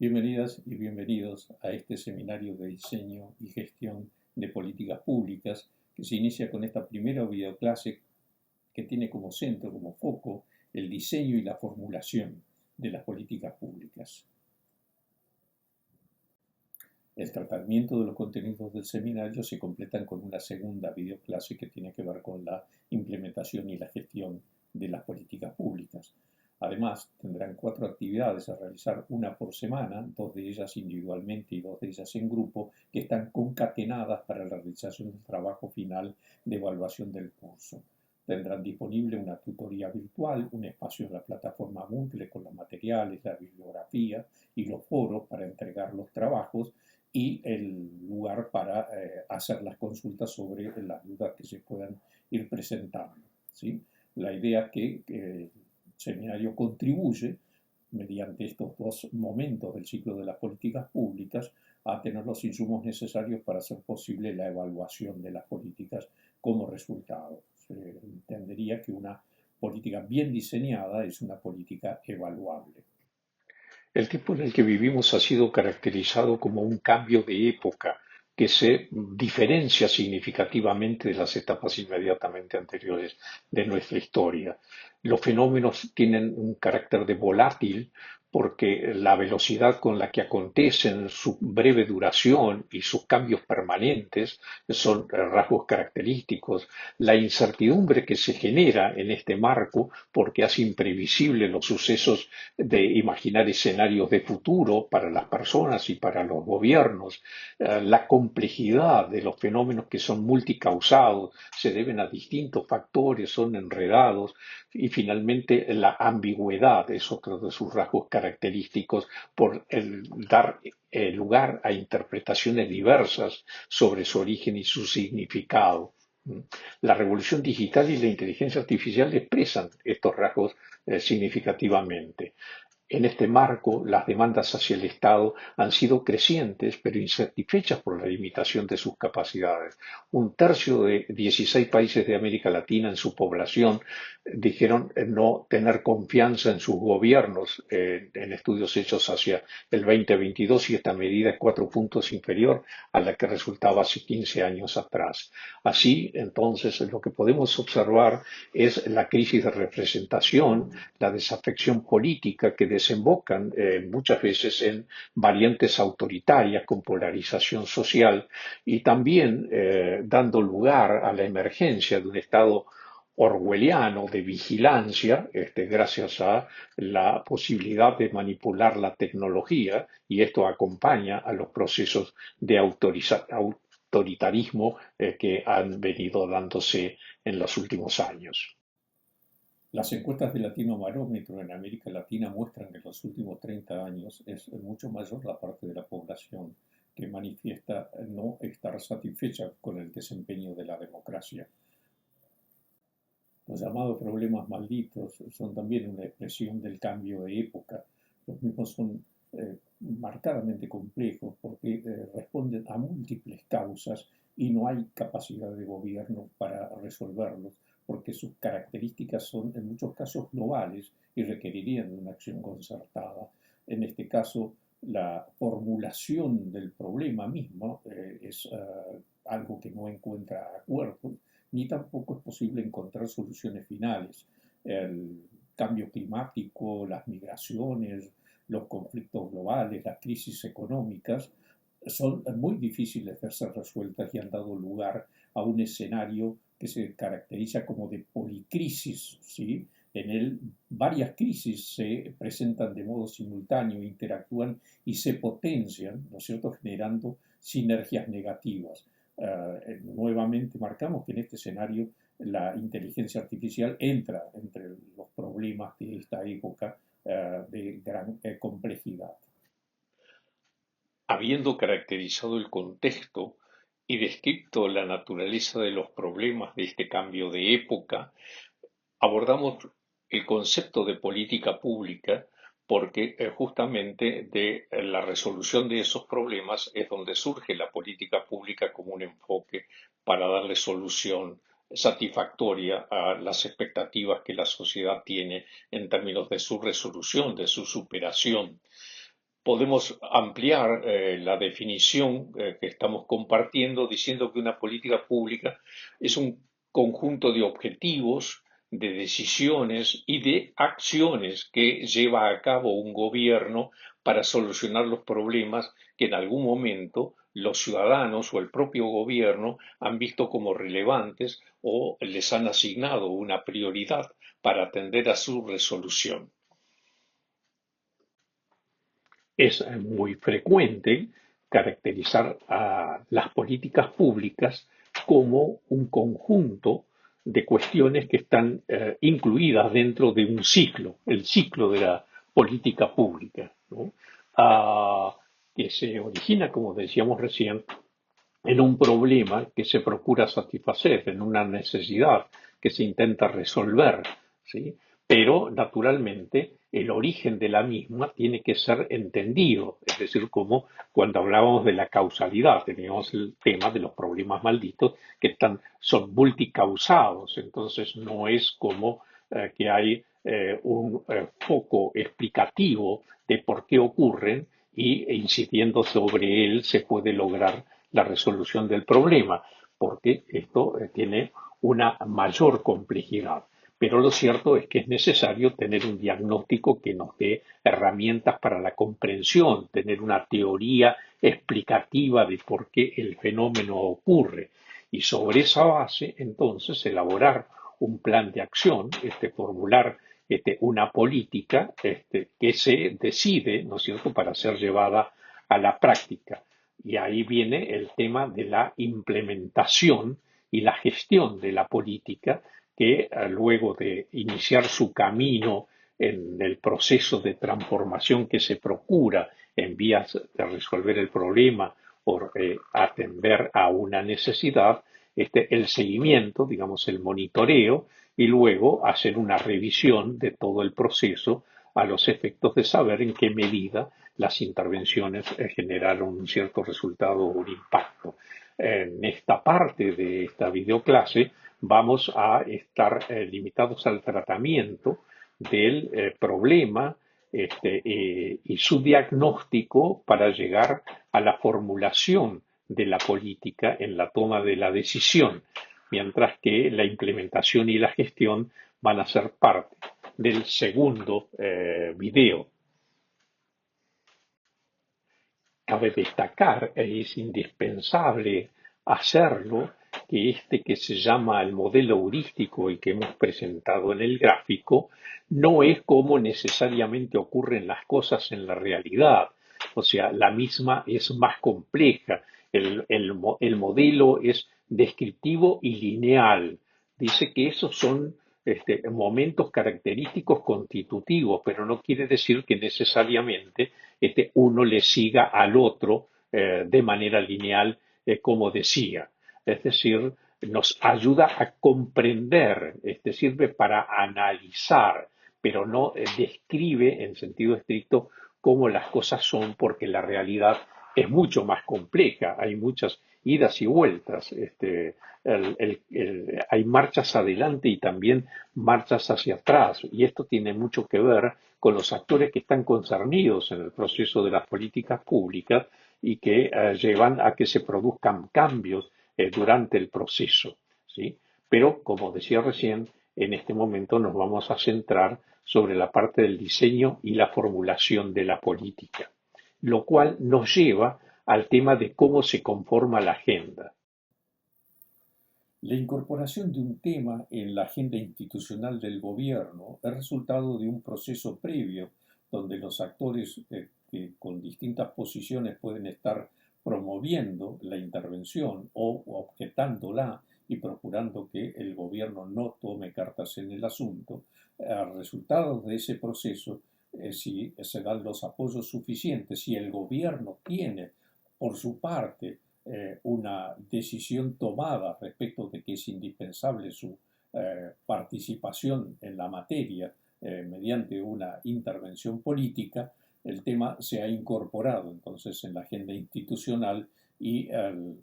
Bienvenidas y bienvenidos a este seminario de diseño y gestión de políticas públicas que se inicia con esta primera videoclase que tiene como centro, como foco, el diseño y la formulación de las políticas públicas. El tratamiento de los contenidos del seminario se completan con una segunda videoclase que tiene que ver con la implementación y la gestión de las políticas públicas. Además, tendrán 4 actividades a realizar, una por semana, 2 de ellas individualmente y 2 de ellas en grupo, que están concatenadas para la realización del trabajo final de evaluación del curso. Tendrán disponible una tutoría virtual, un espacio en la plataforma Moodle con los materiales, la bibliografía y los foros para entregar los trabajos y el lugar para hacer las consultas sobre las dudas que se puedan ir presentando, ¿sí? La idea es que el seminario contribuye, mediante estos 2 momentos del ciclo de las políticas públicas, a tener los insumos necesarios para hacer posible la evaluación de las políticas como resultado. Se entendería que una política bien diseñada es una política evaluable. El tiempo en el que vivimos ha sido caracterizado como un cambio de época que se diferencia significativamente de las etapas inmediatamente anteriores de nuestra historia. Los fenómenos tienen un carácter de volátil porque la velocidad con la que acontecen, su breve duración y sus cambios permanentes son rasgos característicos. La incertidumbre que se genera en este marco porque hace imprevisible los sucesos de imaginar escenarios de futuro para las personas y para los gobiernos, la complejidad de los fenómenos que son multicausados, se deben a distintos factores, son enredados, y finalmente la ambigüedad es otro de sus rasgos característicos por dar lugar a interpretaciones diversas sobre su origen y su significado. La revolución digital y la inteligencia artificial expresan estos rasgos significativamente. En este marco, las demandas hacia el Estado han sido crecientes, pero insatisfechas por la limitación de sus capacidades. Un tercio de 16 países de América Latina en su población dijeron no tener confianza en sus gobiernos en estudios hechos hacia el 2022 y esta medida es 4 puntos inferior a la que resultaba hace 15 años atrás. Así, entonces, lo que podemos observar es la crisis de representación, la desafección política que desembocan muchas veces en variantes autoritarias con polarización social y también dando lugar a la emergencia de un Estado orwelliano de vigilancia, gracias a la posibilidad de manipular la tecnología, y esto acompaña a los procesos de autoritarismo que han venido dándose en los últimos años. Las encuestas de Latino Barómetro en América Latina muestran que en los últimos 30 años es mucho mayor la parte de la población que manifiesta no estar satisfecha con el desempeño de la democracia. Los llamados problemas malditos son también una expresión del cambio de época. Los mismos son marcadamente complejos porque responden a múltiples causas y no hay capacidad de gobierno para resolverlos porque sus características son en muchos casos globales y requerirían de una acción concertada. En este caso, la formulación del problema mismo es algo que no encuentra acuerdos, ni tampoco es posible encontrar soluciones finales. El cambio climático, las migraciones, los conflictos globales, las crisis económicas, son muy difíciles de ser resueltas y han dado lugar a un escenario que se caracteriza como de policrisis, ¿sí? En él varias crisis se presentan de modo simultáneo, interactúan y se potencian, ¿no es cierto?, generando sinergias negativas. Nuevamente marcamos que en este escenario la inteligencia artificial entra entre los problemas de esta época de gran complejidad. Habiendo caracterizado el contexto y descrito la naturaleza de los problemas de este cambio de época, abordamos el concepto de política pública porque justamente de la resolución de esos problemas es donde surge la política pública como un enfoque para darle solución satisfactoria a las expectativas que la sociedad tiene en términos de su resolución, de su superación. podemos ampliar la definición que estamos compartiendo diciendo que una política pública es un conjunto de objetivos, de decisiones y de acciones que lleva a cabo un gobierno para solucionar los problemas que en algún momento los ciudadanos o el propio gobierno han visto como relevantes o les han asignado una prioridad para atender a su resolución. Es muy frecuente caracterizar a las políticas públicas como un conjunto de cuestiones que están incluidas dentro de un ciclo, el ciclo de la política pública, ¿no? Ah, que se origina, como decíamos recién, en un problema que se procura satisfacer, en una necesidad que se intenta resolver, ¿sí? Pero, naturalmente, el origen de la misma tiene que ser entendido, es decir, como cuando hablábamos de la causalidad, teníamos el tema de los problemas malditos que son multicausados, entonces no es como que hay un foco explicativo de por qué ocurren y incidiendo sobre él se puede lograr la resolución del problema, porque esto tiene una mayor complejidad. Pero lo cierto es que es necesario tener un diagnóstico que nos dé herramientas para la comprensión, tener una teoría explicativa de por qué el fenómeno ocurre. Y sobre esa base, entonces, elaborar un plan de acción, formular una política que se decide, ¿no es cierto?, para ser llevada a la práctica. Y ahí viene el tema de la implementación y la gestión de la política que luego de iniciar su camino en el proceso de transformación que se procura en vías de resolver el problema o atender a una necesidad, el seguimiento, digamos, el monitoreo y luego hacer una revisión de todo el proceso a los efectos de saber en qué medida las intervenciones generaron un cierto resultado o un impacto. En esta parte de esta videoclase vamos a estar limitados al tratamiento del problema y su diagnóstico para llegar a la formulación de la política en la toma de la decisión, mientras que la implementación y la gestión van a ser parte del segundo video. Cabe destacar, es indispensable hacerlo, que que se llama el modelo heurístico y que hemos presentado en el gráfico, no es como necesariamente ocurren las cosas en la realidad. O sea, la misma es más compleja. El modelo es descriptivo y lineal. Dice que esos son momentos característicos constitutivos, pero no quiere decir que necesariamente uno le siga al otro de manera lineal, como decía. Es decir, nos ayuda a comprender, sirve para analizar, pero no describe en sentido estricto cómo las cosas son, porque la realidad es mucho más compleja, hay muchas idas y vueltas, hay marchas adelante y también marchas hacia atrás, y esto tiene mucho que ver con los actores que están concernidos en el proceso de las políticas públicas y que llevan a que se produzcan cambios durante el proceso, ¿sí? Pero, como decía recién, en este momento nos vamos a centrar sobre la parte del diseño y la formulación de la política, lo cual nos lleva al tema de cómo se conforma la agenda. La incorporación de un tema en la agenda institucional del gobierno es resultado de un proceso previo donde los actores que con distintas posiciones pueden estar promoviendo la intervención o objetándola y procurando que el gobierno no tome cartas en el asunto. A resultados de ese proceso, si se dan los apoyos suficientes, si el gobierno tiene por su parte una decisión tomada respecto de que es indispensable su participación en la materia mediante una intervención política, el tema se ha incorporado entonces en la agenda institucional y el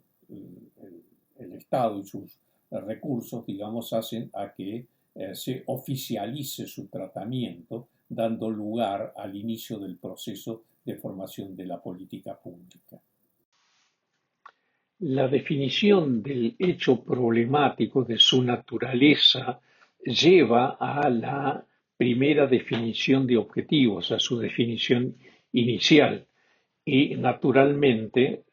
Estado y sus recursos, digamos, hacen a que se oficialice su tratamiento, dando lugar al inicio del proceso de formación formación de la política pública. La definición del hecho problemático, de su naturaleza, lleva a la primera definición de objetivos, a su definición inicial, y naturalmente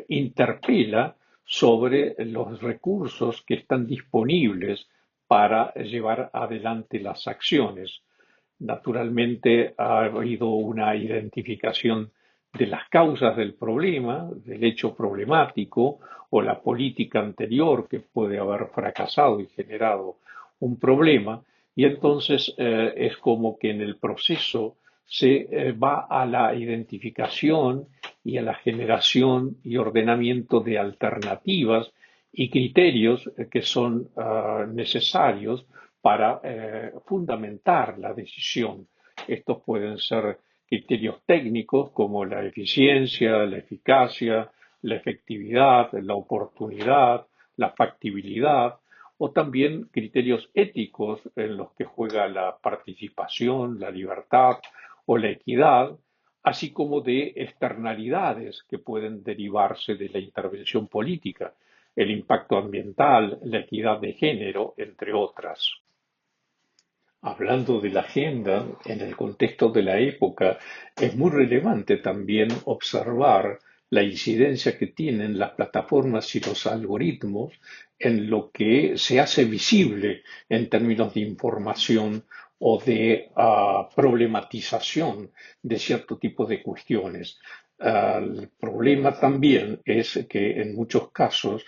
interpela sobre los recursos que están disponibles para llevar adelante las acciones. Naturalmente ha habido una identificación de las causas del problema, del hecho problemático o la política anterior que puede haber fracasado y generado un problema, y entonces es como que en el proceso se va a la identificación y a la generación y ordenamiento de alternativas y criterios que son necesarios para fundamentar la decisión. Estos pueden ser criterios técnicos como la eficiencia, la eficacia, la efectividad, la oportunidad, la factibilidad, o también criterios éticos en los que juega la participación, la libertad o la equidad, así como de externalidades que pueden derivarse de la intervención política, el impacto ambiental, la equidad de género, entre otras. Hablando de la agenda, en el contexto de la época, es muy relevante también observar la incidencia que tienen las plataformas y los algoritmos en lo que se hace visible en términos de información o de problematización de cierto tipo de cuestiones. El problema también es que en muchos casos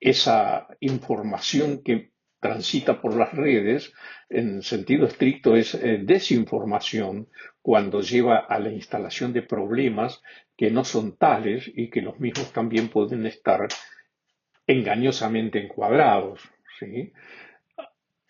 esa información que transita por las redes, en sentido estricto, es desinformación cuando lleva a la instalación de problemas que no son tales y que los mismos también pueden estar engañosamente encuadrados, ¿sí?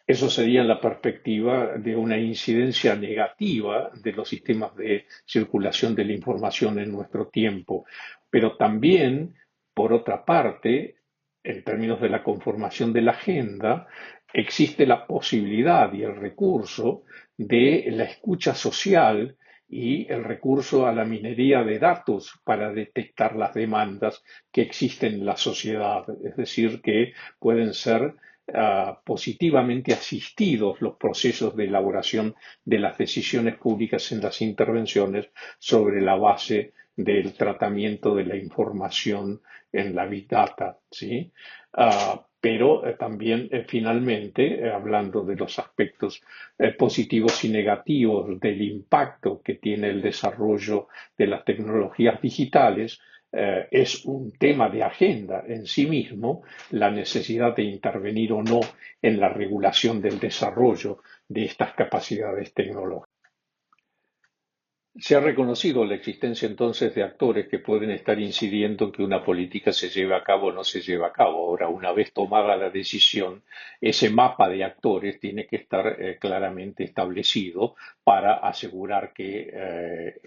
Eso sería la perspectiva de una incidencia negativa de los sistemas de circulación de la información en nuestro tiempo. Pero también, por otra parte, en términos de la conformación de la agenda, existe la posibilidad y el recurso de la escucha social y el recurso a la minería de datos para detectar las demandas que existen en la sociedad. Es decir, que pueden ser positivamente asistidos los procesos de elaboración de las decisiones públicas en las intervenciones sobre la base del tratamiento de la información en la Big Data, ¿sí? Pero también finalmente, hablando de los aspectos positivos y negativos del impacto que tiene el desarrollo de las tecnologías digitales, es un tema de agenda en sí mismo la necesidad de intervenir o no en la regulación del desarrollo de estas capacidades tecnológicas. Se ha reconocido la existencia entonces de actores que pueden estar incidiendo en que una política se lleve a cabo o no se lleve a cabo. Ahora, una vez tomada la decisión, ese mapa de actores tiene que estar claramente establecido para asegurar que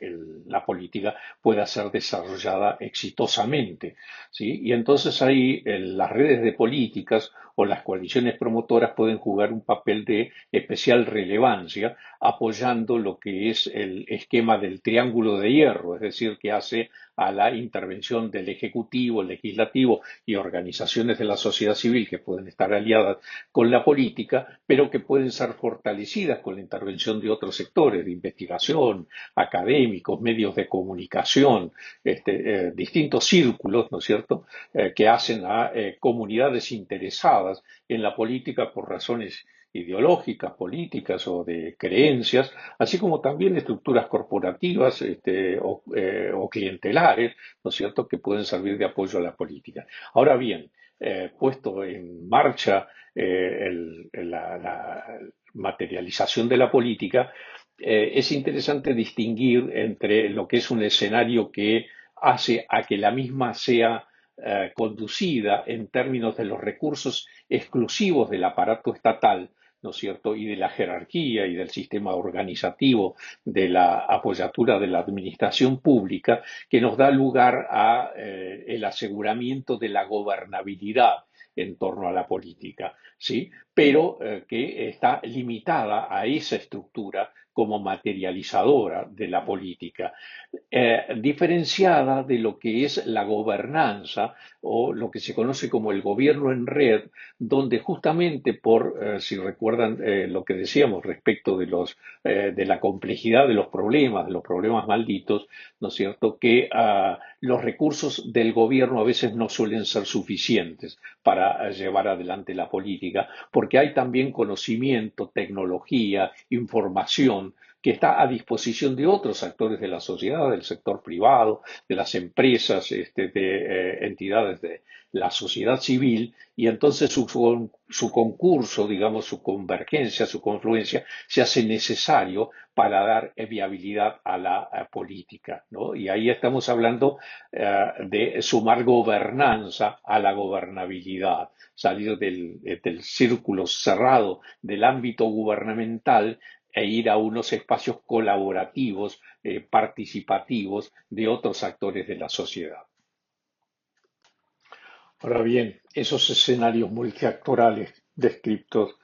la política pueda ser desarrollada exitosamente, ¿sí? Y entonces ahí las redes de políticas o las coaliciones promotoras pueden jugar un papel de especial relevancia apoyando lo que es el esquema del triángulo de hierro, es decir, que hace a la intervención del Ejecutivo, el Legislativo y organizaciones de la sociedad civil que pueden estar aliadas con la política, pero que pueden ser fortalecidas con la intervención de otros sectores de investigación, académicos, medios de comunicación, distintos círculos, ¿no es cierto?, que hacen a comunidades interesadas en la política por razones ideológicas, políticas o de creencias, así como también estructuras corporativas o clientelares, ¿no es cierto?, que pueden servir de apoyo a la política. Ahora bien, puesto en marcha la materialización de la política, es interesante distinguir entre lo que es un escenario que hace a que la misma sea conducida en términos de los recursos exclusivos del aparato estatal, ¿no es cierto?, y de la jerarquía y del sistema organizativo de la apoyatura de la administración pública, que nos da lugar a el aseguramiento de la gobernabilidad en torno a la política, ¿sí? Pero que está limitada a esa estructura como materializadora de la política, diferenciada de lo que es la gobernanza o lo que se conoce como el gobierno en red, donde justamente si recuerdan lo que decíamos respecto de la complejidad de los problemas malditos, ¿no es cierto?, que los recursos del gobierno a veces no suelen ser suficientes para llevar adelante la política, porque hay también conocimiento, tecnología, información que está a disposición de otros actores de la sociedad, del sector privado, de las empresas, de entidades de la sociedad civil, y entonces su concurso, digamos, su convergencia, su confluencia, se hace necesario para dar viabilidad a la política, ¿no? Y ahí estamos hablando de sumar gobernanza a la gobernabilidad, salir del círculo cerrado del ámbito gubernamental e ir a unos espacios colaborativos, participativos de otros actores de la sociedad. Ahora bien, esos escenarios multiactorales descritos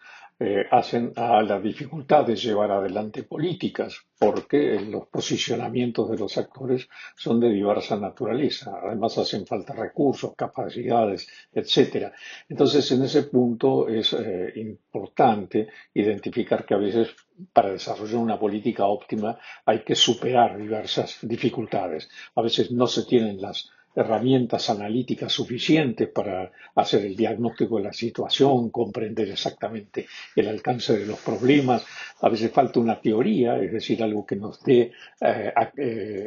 hacen a la dificultad de llevar adelante políticas, porque los posicionamientos de los actores son de diversa naturaleza. Además, hacen falta recursos, capacidades, etcétera. Entonces, en ese punto es importante identificar que a veces para desarrollar una política óptima hay que superar diversas dificultades. A veces no se tienen las herramientas analíticas suficientes para hacer el diagnóstico de la situación, comprender exactamente el alcance de los problemas. A veces falta una teoría, es decir, algo que nos dé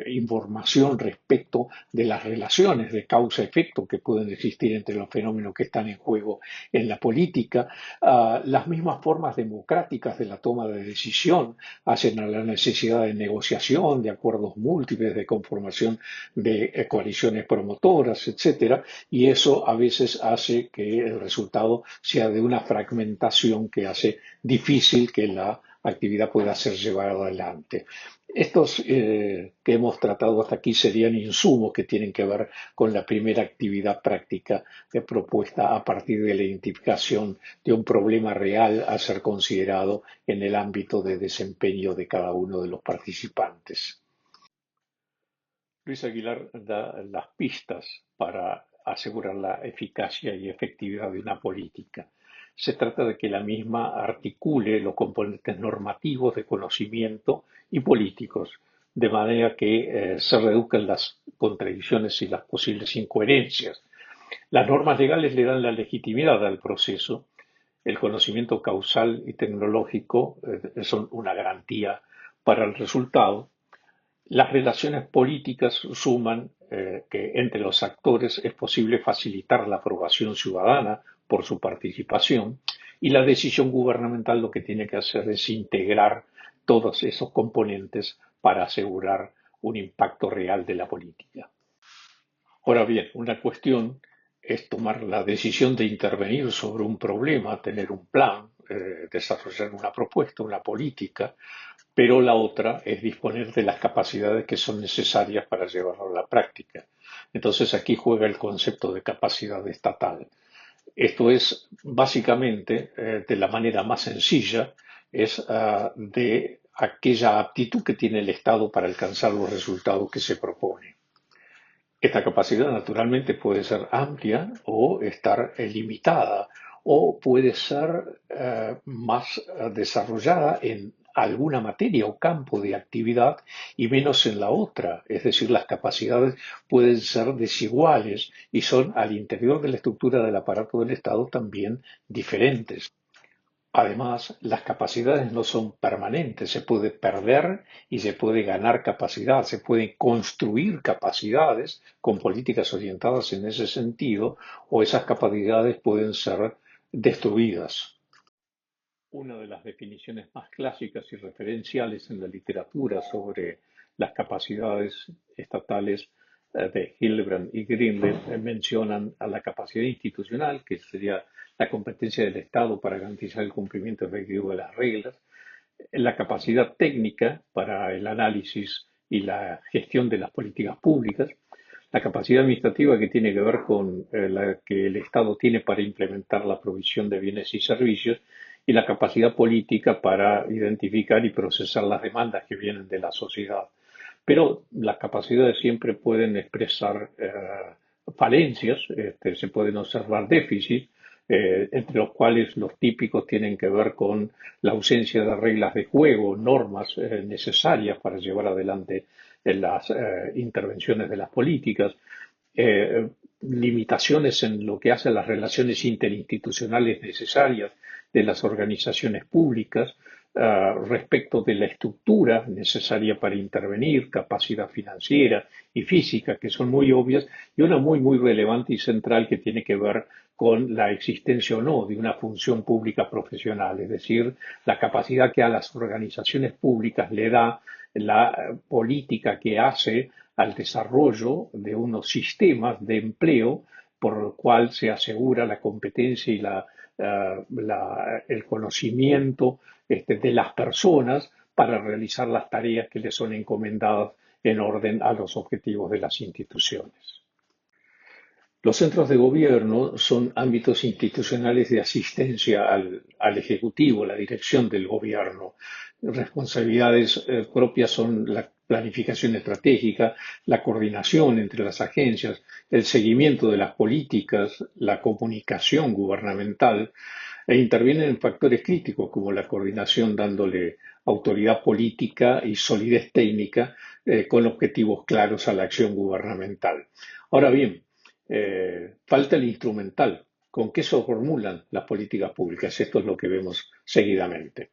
información respecto de las relaciones de causa-efecto que pueden existir entre los fenómenos que están en juego en la política. Las mismas formas democráticas de la toma de decisión hacen a la necesidad de negociación, de acuerdos múltiples, de conformación de coaliciones promotoras, etcétera, y eso a veces hace que el resultado sea de una fragmentación que hace difícil que la actividad pueda ser llevada adelante. Estos que hemos tratado hasta aquí serían insumos que tienen que ver con la primera actividad práctica propuesta a partir de la identificación de un problema real a ser considerado en el ámbito de desempeño de cada uno de los participantes. Luis Aguilar da las pistas para asegurar la eficacia y efectividad de una política. Se trata de que la misma articule los componentes normativos de conocimiento y políticos, de manera que se reduzcan las contradicciones y las posibles incoherencias. Las normas legales le dan la legitimidad al proceso. El conocimiento causal y tecnológico son una garantía para el resultado. Las relaciones políticas suman que entre los actores es posible facilitar la aprobación ciudadana por su participación, y la decisión gubernamental lo que tiene que hacer es integrar todos esos componentes para asegurar un impacto real de la política. Ahora bien, una cuestión es tomar la decisión de intervenir sobre un problema, tener un plan, desarrollar una propuesta, una política, pero la otra es disponer de las capacidades que son necesarias para llevarlo a la práctica. Entonces aquí juega el concepto de capacidad estatal. Esto es básicamente, de la manera más sencilla, es de aquella aptitud que tiene el Estado para alcanzar los resultados que se propone. Esta capacidad naturalmente puede ser amplia o estar limitada, o puede ser más desarrollada en alguna materia o campo de actividad y menos en la otra. Es decir, las capacidades pueden ser desiguales y son al interior de la estructura del aparato del Estado también diferentes. Además, las capacidades no son permanentes, se puede perder y se puede ganar capacidad, se pueden construir capacidades con políticas orientadas en ese sentido, o esas capacidades pueden ser destruidas. Una de las definiciones más clásicas y referenciales en la literatura sobre las capacidades estatales de Hildebrand y Greenleaf mencionan a la capacidad institucional, que sería la competencia del Estado para garantizar el cumplimiento efectivo de las reglas, la capacidad técnica para el análisis y la gestión de las políticas públicas, la capacidad administrativa que tiene que ver con la que el Estado tiene para implementar la provisión de bienes y servicios, y la capacidad política para identificar y procesar las demandas que vienen de la sociedad. Pero las capacidades siempre pueden expresar falencias, se pueden observar déficits, entre los cuales los típicos tienen que ver con la ausencia de reglas de juego, normas necesarias para llevar adelante las intervenciones de las políticas, eh, limitaciones en lo que hace a las relaciones interinstitucionales necesarias de las organizaciones públicas, respecto de la estructura necesaria para intervenir, capacidad financiera y física, que son muy obvias, y una muy relevante y central que tiene que ver con la existencia o no de una función pública profesional, es decir, la capacidad que a las organizaciones públicas le da la política que hace al desarrollo de unos sistemas de empleo por el cual se asegura la competencia y el conocimiento de las personas para realizar las tareas que les son encomendadas en orden a los objetivos de las instituciones. Los centros de gobierno son ámbitos institucionales de asistencia al Ejecutivo, la dirección del gobierno. Responsabilidades propias son la planificación estratégica, la coordinación entre las agencias, el seguimiento de las políticas, la comunicación gubernamental, e intervienen en factores críticos como la coordinación dándole autoridad política y solidez técnica con objetivos claros a la acción gubernamental. Ahora bien, falta el instrumental. ¿Con qué se formulan las políticas públicas? Esto es lo que vemos seguidamente.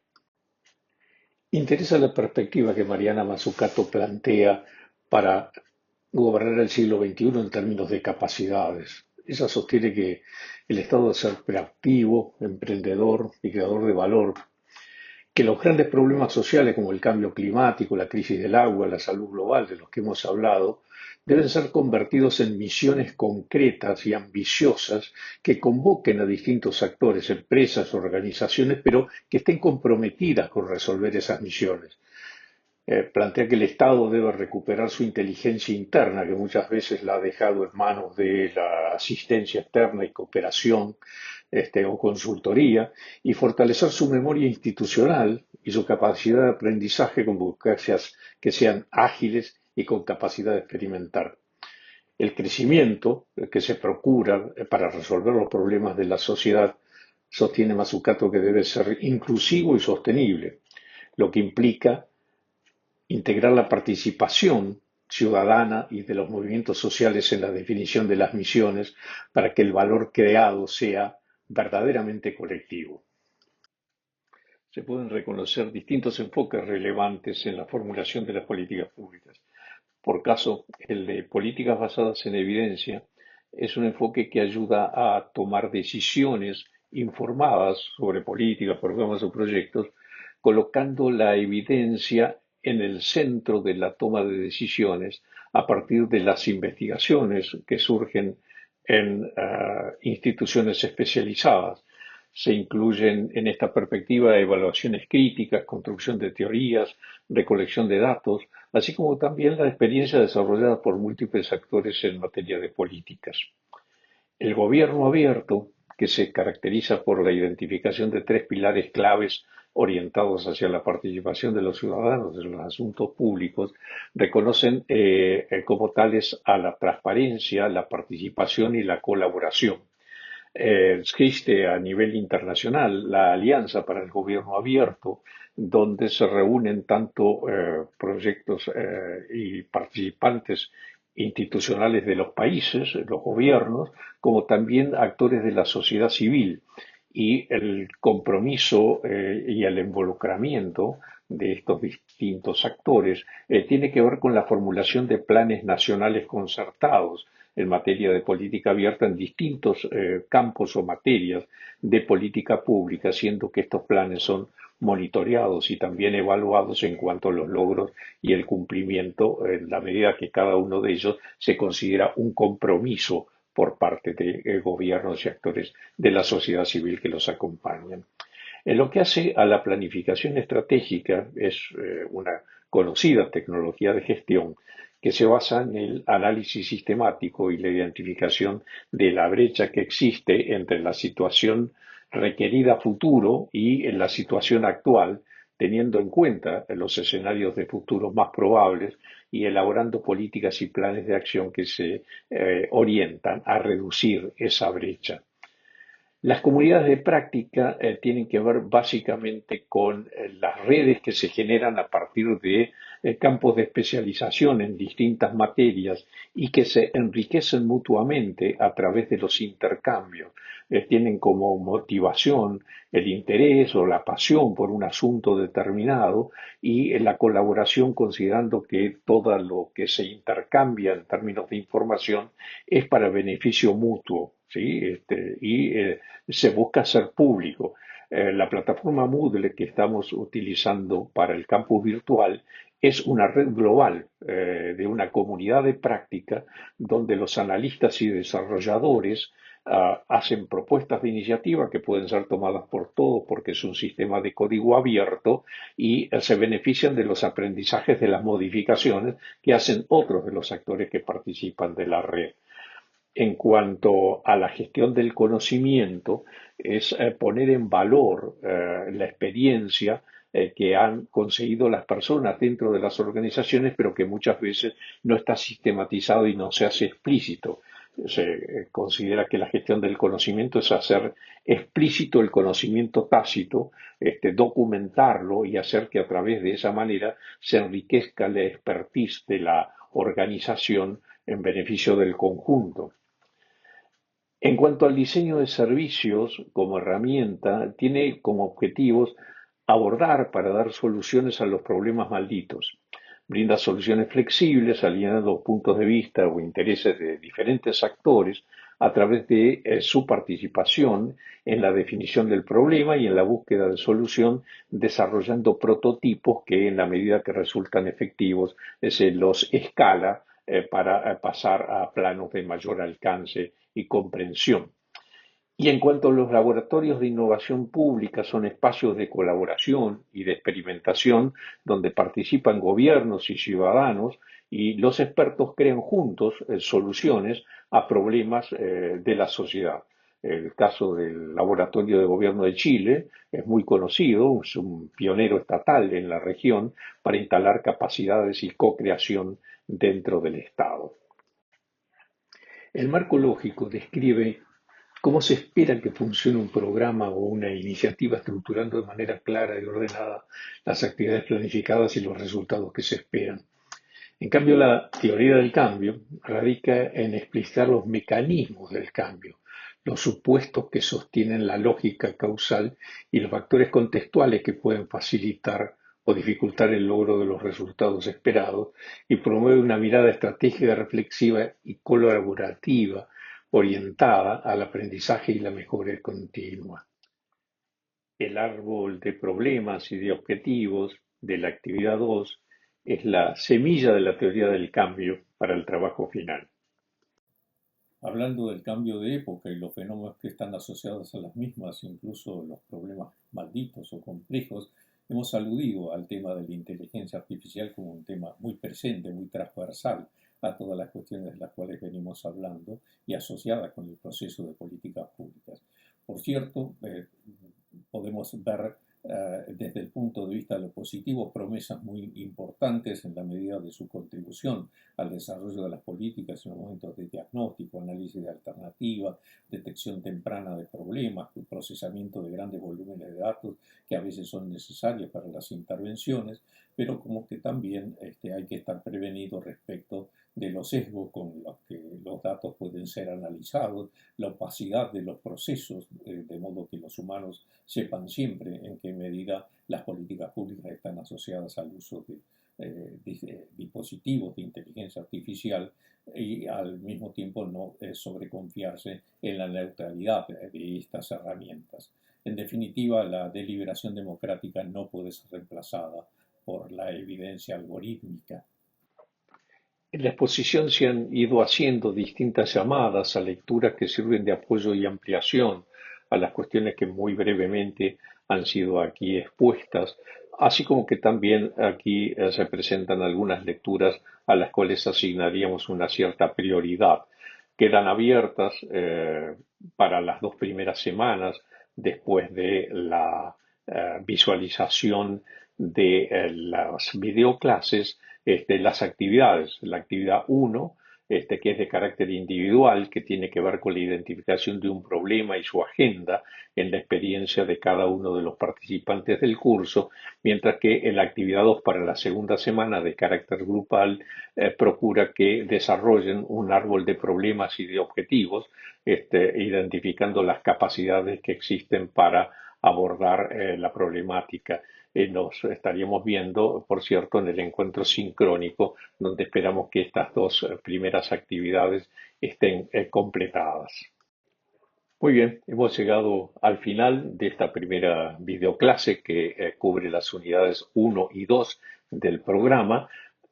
Interesa la perspectiva que Mariana Mazzucato plantea para gobernar el siglo XXI en términos de capacidades. Ella sostiene que el Estado debe ser proactivo, emprendedor y creador de valor, que los grandes problemas sociales como el cambio climático, la crisis del agua, la salud global de los que hemos hablado, deben ser convertidos en misiones concretas y ambiciosas que convoquen a distintos actores, empresas, organizaciones, pero que estén comprometidas con resolver esas misiones. Plantea que el Estado debe recuperar su inteligencia interna, que muchas veces la ha dejado en manos de la asistencia externa y cooperación o consultoría, y fortalecer su memoria institucional y su capacidad de aprendizaje con burocracias que sean ágiles y con capacidad de experimentar. El crecimiento que se procura para resolver los problemas de la sociedad sostiene Mazzucato que debe ser inclusivo y sostenible, lo que implica integrar la participación ciudadana y de los movimientos sociales en la definición de las misiones para que el valor creado sea verdaderamente colectivo. Se pueden reconocer distintos enfoques relevantes en la formulación de las políticas públicas. Por caso, el de políticas basadas en evidencia es un enfoque que ayuda a tomar decisiones informadas sobre políticas, programas o proyectos, colocando la evidencia en el centro de la toma de decisiones a partir de las investigaciones que surgen en instituciones especializadas. Se incluyen en esta perspectiva evaluaciones críticas, construcción de teorías, recolección de datos, así como también la experiencia desarrollada por múltiples actores en materia de políticas. El gobierno abierto, que se caracteriza por la identificación de tres pilares claves orientados hacia la participación de los ciudadanos en los asuntos públicos, reconocen como tales a la transparencia, la participación y la colaboración. Existe a nivel internacional la Alianza para el Gobierno Abierto, donde se reúnen tanto proyectos y participantes institucionales de los países, los gobiernos, como también actores de la sociedad civil. Y el compromiso y el involucramiento de estos distintos actores tiene que ver con la formulación de planes nacionales concertados en materia de política abierta en distintos campos o materias de política pública, siendo que estos planes son monitoreados y también evaluados en cuanto a los logros y el cumplimiento en la medida que cada uno de ellos se considera un compromiso por parte de gobiernos y actores de la sociedad civil que los acompañan. En lo que hace a la planificación estratégica, es una conocida tecnología de gestión que se basa en el análisis sistemático y la identificación de la brecha que existe entre la situación requerida a futuro y en la situación actual, teniendo en cuenta los escenarios de futuro más probables y elaborando políticas y planes de acción que se orientan a reducir esa brecha. Las comunidades de práctica tienen que ver básicamente con las redes que se generan a partir de campos de especialización en distintas materias y que se enriquecen mutuamente a través de los intercambios. Tienen como motivación el interés o la pasión por un asunto determinado y la colaboración considerando que todo lo que se intercambia en términos de información es para beneficio mutuo, ¿sí? Se busca ser público. La plataforma Moodle que estamos utilizando para el campus virtual es una red global de una comunidad de práctica donde los analistas y desarrolladores hacen propuestas de iniciativa que pueden ser tomadas por todos porque es un sistema de código abierto y se benefician de los aprendizajes de las modificaciones que hacen otros de los actores que participan de la red. En cuanto a la gestión del conocimiento, es poner en valor la experiencia que han conseguido las personas dentro de las organizaciones, pero que muchas veces no está sistematizado y no se hace explícito. Se considera que la gestión del conocimiento es hacer explícito el conocimiento tácito, documentarlo y hacer que a través de esa manera se enriquezca la expertise de la organización en beneficio del conjunto. En cuanto al diseño de servicios como herramienta, tiene como objetivos abordar para dar soluciones a los problemas malditos. Brinda soluciones flexibles, alineando puntos de vista o intereses de diferentes actores a través de su participación en la definición del problema y en la búsqueda de solución, desarrollando prototipos que en la medida que resultan efectivos se los escala para pasar a planos de mayor alcance y comprensión. Y en cuanto a los laboratorios de innovación pública, son espacios de colaboración y de experimentación donde participan gobiernos y ciudadanos y los expertos crean juntos soluciones a problemas de la sociedad. El caso del Laboratorio de Gobierno de Chile es muy conocido, es un pionero estatal en la región para instalar capacidades y co-creación dentro del Estado. El marco lógico describe cómo se espera que funcione un programa o una iniciativa estructurando de manera clara y ordenada las actividades planificadas y los resultados que se esperan. En cambio, la teoría del cambio radica en explicitar los mecanismos del cambio, los supuestos que sostienen la lógica causal y los factores contextuales que pueden facilitar o dificultar el logro de los resultados esperados y promueve una mirada estratégica, reflexiva y colaborativa orientada al aprendizaje y la mejora continua. El árbol de problemas y de objetivos de la actividad 2 es la semilla de la teoría del cambio para el trabajo final. Hablando del cambio de época y los fenómenos que están asociados a las mismas, incluso los problemas malditos o complejos, hemos aludido al tema de la inteligencia artificial como un tema muy presente, muy transversal a todas las cuestiones de las cuales venimos hablando y asociada con el proceso de políticas públicas. Por cierto, podemos ver desde el punto de vista de lo positivo promesas muy importantes en la medida de su contribución al desarrollo de las políticas en los momentos de diagnóstico, análisis de alternativas, detección temprana de problemas, procesamiento de grandes volúmenes de datos que a veces son necesarios para las intervenciones, pero como que también hay que estar prevenido respecto de los sesgos con los que los datos pueden ser analizados, la opacidad de los procesos, de modo que los humanos sepan siempre en qué medida las políticas públicas están asociadas al uso de dispositivos de inteligencia artificial y al mismo tiempo no sobreconfiarse en la neutralidad de estas herramientas. En definitiva, la deliberación democrática no puede ser reemplazada por la evidencia algorítmica. En la exposición se han ido haciendo distintas llamadas a lecturas que sirven de apoyo y ampliación a las cuestiones que muy brevemente han sido aquí expuestas, así como que también aquí se presentan algunas lecturas a las cuales asignaríamos una cierta prioridad. Quedan abiertas para las 2 primeras semanas después de la visualización de las videoclases, las actividades. La actividad uno, que es de carácter individual, que tiene que ver con la identificación de un problema y su agenda en la experiencia de cada uno de los participantes del curso, mientras que en la actividad 2 para la segunda semana de carácter grupal procura que desarrollen un árbol de problemas y de objetivos, identificando las capacidades que existen para abordar la problemática. Nos estaríamos viendo, por cierto, en el encuentro sincrónico, donde esperamos que estas dos primeras actividades estén completadas. Muy bien, hemos llegado al final de esta primera videoclase que cubre las unidades uno y 2 del programa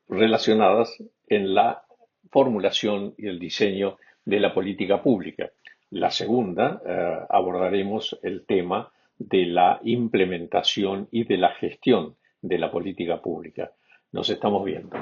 relacionadas en la formulación y el diseño de la política pública. La segunda, abordaremos el tema de la implementación y de la gestión de la política pública. Nos estamos viendo.